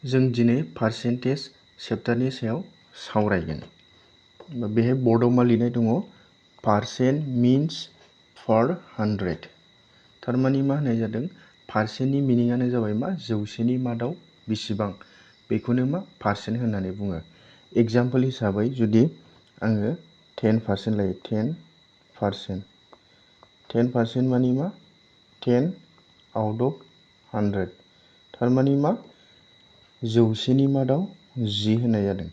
जों दिनै पार्सेन्टेज चेप्टारनि सायाव सावरायगोन। बेहाय बर्डआव मा लिरनाय दङ? पार्सेन्ट मिन्स पार 100। थारमानि मा होननाय जादों? पार्सेन्टनि मिनिङानो जाबाय मा? जौसेनि मादाव बेसेबां, बेखौनो मा पार्सेन्ट होननानै बुङो। एग्जाम्पल हिसाबै जुदि आङो 10% लायो, 10%। 10% मानि मा? 10 आउट अफ 100। थारमानि मा? जौसेनि मादाव 10 होननाय जादों।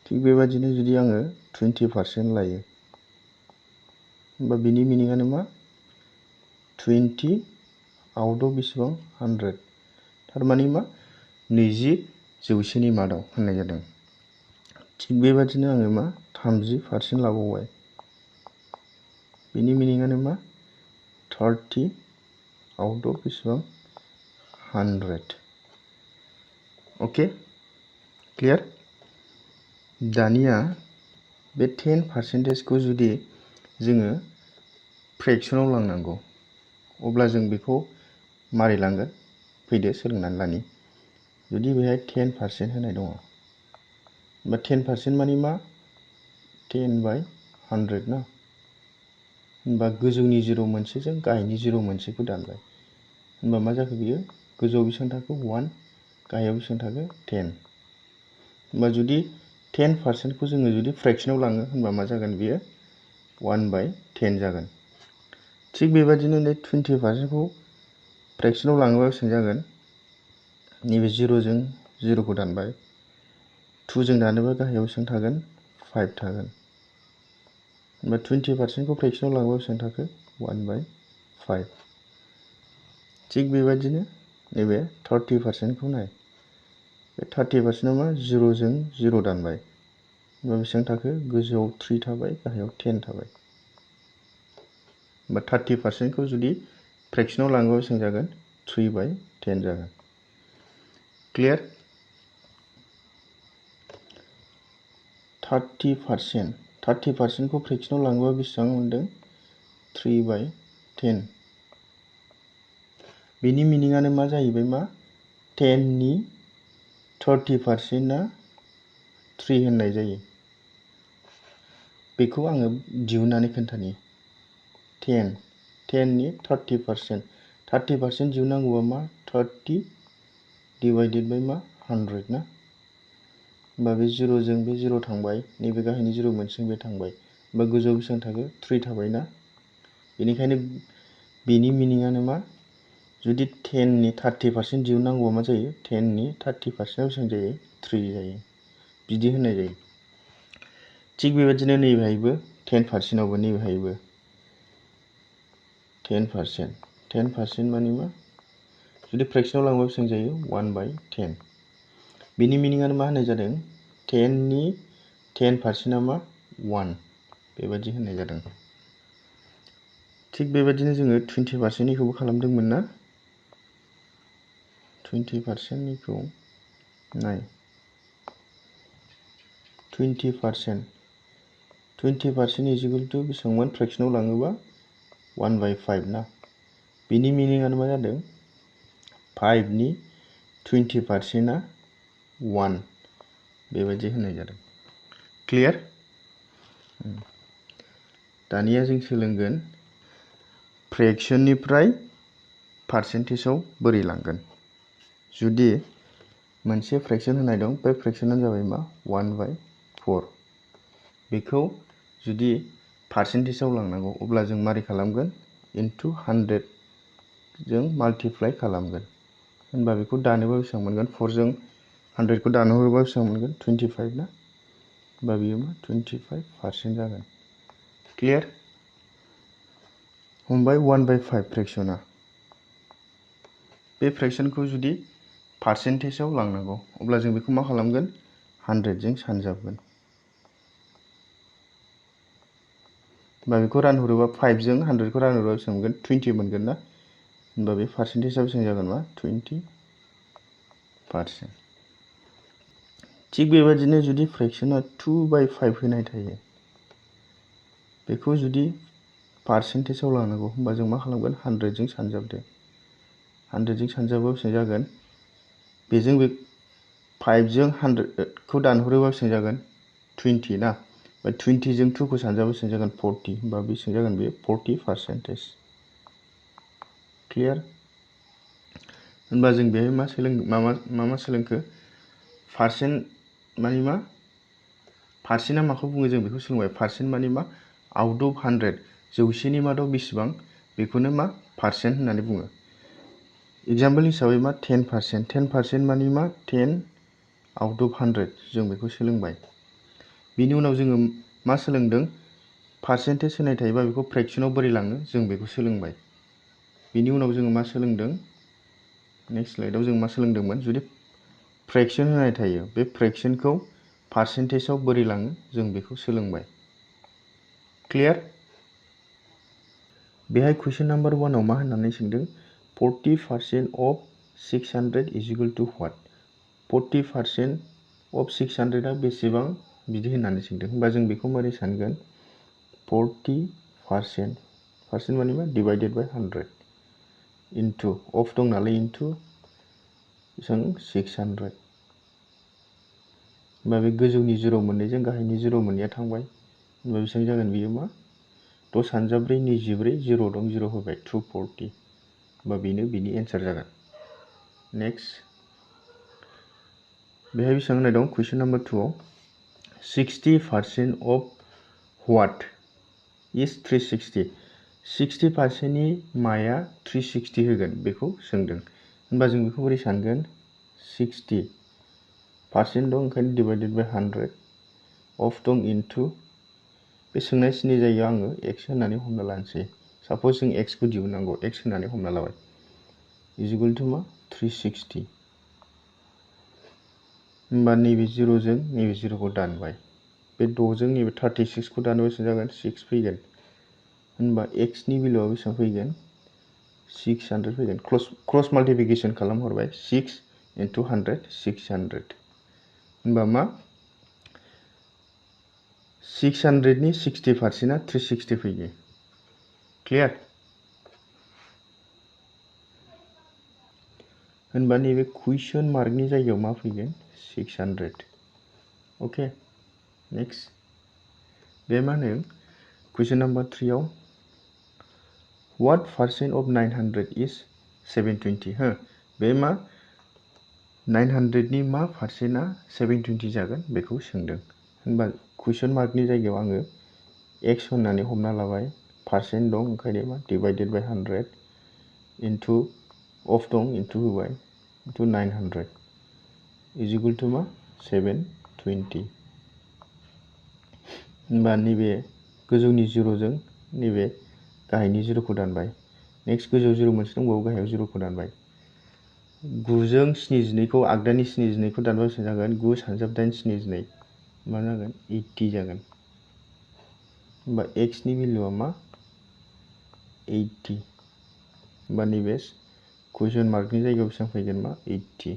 थिग बेबादिनो जुदि आङो 20% लायो, होमबा बिनि मिनिङानो मा? 20 आउट अफ बेसेबां? 100। थारमानि मा? 20 जौसेनि मादाव होननाय जादों। थिग बेबादिनो आङो मा? 30% लाबावबाय, बिनि मिनिङानो मा? 30 आउट अफ बेसेबां? 100। अके, क्लियार? दानिया बे 10%खौ जुदि जोङो फ्रेक्सनाव लांनांगौ, अब्ला जों बेखौ मारै लांगोन? फैदो सोलोंनानै लानि। जुदि बेहाय 10% होनाय दङ, होमबा 10% मानि मा? 10/100 ना? होमबा गोजौनि 0 मोनसेजों गाहायनि 0 मोनसेखौ दानबाय। होमबा मा जाखो बियो? गोजौआव बेसेबां थाखो? 1, गाहायाव बेसेबां थाखो? 10। होमबा जुदि 10%खौ जोङो जुदि फ्रेक्सनाव लाङो, होनबा मा जागोन बियो? 1/10 जागोन। थिग बेबादिनो 20%खौ फ्रेक्सनाव लाङोबा बेसेबां जागोन? नैबे 0जों 0खौ दानबाय, 2जों दानोबा गाहायाव बेसेबां थागोन? 5 थागोन। होमबा 20%खौ फ्रेक्सनाव लाङोबा बेसेबां थाखो? 1/5। थिग बेबादिनो नैबे 30%खौ नाय। बे 30%आ मा? 0जों 0 दानबाय, होमबा बेसेबां थाखो? गोजौआव 3 थाबाय, गाहायाव 10 थाबाय। होमबा 30%खौ जुदि फ्रेक्सनाव लाङोबा बेसेबां जागोन? 3/10 जागोन। क्लियार? 30%खौ फ्रेक्सनाव लाङोबा बेसेबां मोनदों? 3/10। बेनि मिनिङानो मा जाहैबाय? मा? 10नि 30%आ 3 होननाय जायो। बेखौ आङो दिहुननानै खोन्थानि। 10नि 30%। 30% दिहुननांगौबा मा? 30 डिवाइडेड बाय मा? 100 ना? होमबा बे 0जों बे 0 थांबाय, नैबे गाहायनि 0 मोनसेजों बे थांबाय। होमबा गोजौआव बेसेबां थाखो? 3 थाबाय ना? बेनिखायनो बेनि मिनिङानो मा? जुदि 10नि 30% दिहुननांगौबा मा जायो? 10नि 30%आ बेसेबां जायो? 3 जायो। बिदि होननाय जायो। थिग बेबादिनो नैबेहायबो 10%आवबो नैबेहायबो 10%। 10% मानि मा? जुदि फ्रेक्सनाव लांबा बेसेबां जायो? 1/10। बिनि मिनिङानो मा होननाय जादों? 10नि 10%आ मा? 1। बेबादि होननाय जादों। थिग बेबादिनो जोङो 20%निखौबो खालामदोंमोन ना? 20%निखौ नाय। 20% बेसेबांमोन? फ्रेक्सनाव लाङोबा 1/5 ना? बिनि मिनिङानो मा जादों? 5नि 20%आ 1। बेबायदि होननाय जादों। क्लियार? दानिया जों सोलोंगोन फ्रेक्सननिफ्राय पार्सेन्टेजआव बोरै लांगोन। जुदि मोनसे फ्रेक्सन होनाय दं, बे फ्रेक्सनानो जाबाय मा? 1/4। बेखौ जुदि पार्सेन्टेजआव लांनांगौ, अब्ला जों मारै खालामगोन? इनटु 100 जों माल्टिप्लाइ खालामगोन। होनबा बेखौ दानोबा बेसेबां मोनगोन? 4जों 100खौ दानहरोबा बेसेबां मोनगोन? 25 ना? होनबा बेयो मा? 25% जागोन। क्लियार? हमबाय 1/5 फ्रेक्सना। बे फ्रेक्सनखौ जुदि पार्सेन्टेजआव लांनांगौ, अब्ला जों बेखौ मा खालामगोन? 100जों सानजाबगोन। होनबा बेखौ रानहरोबा 5जों 100खौ रानहरोबा बेसेबां मोनगोन? 20 मोनगोन ना? होनबा बे पार्सेन्टेजआ बेसेबां जागोन? मा? 20%। थिग बेबादिनो जुदि फ्रेक्सना 2/5 होनाय थायो, बेखौ जुदि पार्सेन्टेजआव लांनांगौ, होमबा जों मा खालामगोन? 100जों सानजाबदो। 100जों सानजाबा बेसेबां जागोन? बेजों बे 5 जों 100 खौ दानहरोबा बेसेबां जागोन 20 ना बा 20 जों 2 खौ सानजाबा बेसेबां जागोन 40 होमबा बेसेबां जागोन बे 40%। क्लियार होनबा जों बेहाय मा सोलोंखो पारसेन्ट माने मा पारसेन्टआ माखौ बुङो जों बेखौ सोलोंबाय पारसेन्ट माने मा आउट अफ 100 जौसेनि मादाव बेसेबां बेखौनो मा पारसेन्ट होननानै बुङो। एग्जाम्पल हिसाबै मा 10% माने मा 10 आउट अफ 100 जों बेखौ सोलोंबाय। बिनि उनाव जोङो मा सोलोंदों पारसेन्टेज होनाय थायोबा बेखौ फ्रेक्सनाव बोरै लाङो जों बेखौ सोलोंबाय। बिनि उनाव जोङो मा सोलोंदों नेक्स्ट स्लाइडआव जों मा सोलोंदोंमोन जुदि फ्रेक्सन होनाय थायो बे फ्रेक्सनखौ पारसेन्टेजआव बोरै लाङो जों बेखौ सोलोंबाय। क्लियार बेहाय कुइसन नाम्बार 1 आव मा होननानै सोंदों 40% of 600 is equal to what 40% of 600 आ बेसेबां बिदि होननानै सोंदों होनबा जों बेखौ मारै सानगोन 40% माने मा डिवाइडेड बाय 100 इनटु अफ दं नालाय इनटु जों 600 होनबा बे गोजौनि 0 मोननैजों गाहायनि 0 मोननैया थांबाय होनबा बेसेबां जागोन बियो मा 10 सानजाब्रै 24 0 दं 0 होबाय 240 होनबा बेनो बिनि एन्सार जागोन। नेक्स्ट बेहाय बेसेबां होनाय दं कुइसन नाम्बार 2 आव 60% of what is 360 60% नि माया 360 होगोन बेखौ सोंदों होनबा जों बेखौ बोरै सानगोन 60% दं ओंखायनो डिवाइडेड बाय 100 अफ दं इनटु बे सोंनाय सिनि जायगायाव आङो x होननानै हमना लानोसै साप'ज जों x खौ दिहुननांगौ x होननानै हमना लाबाय इज इक्वल टु मा 360 होनबा नैबे 0 जों नैबे 0 खौ दानबाय बे 6 जों नैबे 36 खौ दानोबा बेसेबां जागोन 6 फैगोन होनबा x नि भेलुआ बेसेबां फैगोन 600 फैगोन क्रस माल्टिप्लिकेशन खालामहरबाय 6 इनटु 100 600 होनबा मा 600 नि 60%आ 360 फैयो। क्लियार होनबा नैबे कुइसन मार्कनि जायगायाव मा फैगोन 600। ओके नेक्स्ट बे मा होनो कुइसन नाम्बार 3 आव what percent of 900 is 720 हो बे मा 900 नि मा पारसेन्टआ 720 जागोन बेखौ सोंदों होनबा कुइसन मार्कनि जायगायाव आङो x होननानै हमना लाबाय पारसेन्ट दं ओंखायनो मा डिवाइडेड बाय 100 इनटु अफ दं इनटु होबाय इनटु 900 इज इक्वल टु मा 720 होनबा नैबे गोजौनि 0 जों नैबे गाहायनि 0 खौ दानबाय नेक्स्ट गोजौआव 0 मोनसे दंबावो गाहायाव 0 खौ दानबाय 9 जों 72 खौ आगदानि 72 खौ दानबा बेसेबां जागोन 9 सानजाब 8 72 मा जागोन 80 जागोन होनबा x नि भेलुआ मा 80 होनबा नैबे कुइसन मार्कनि जायगायाव बेसेबां फैगोन मा 80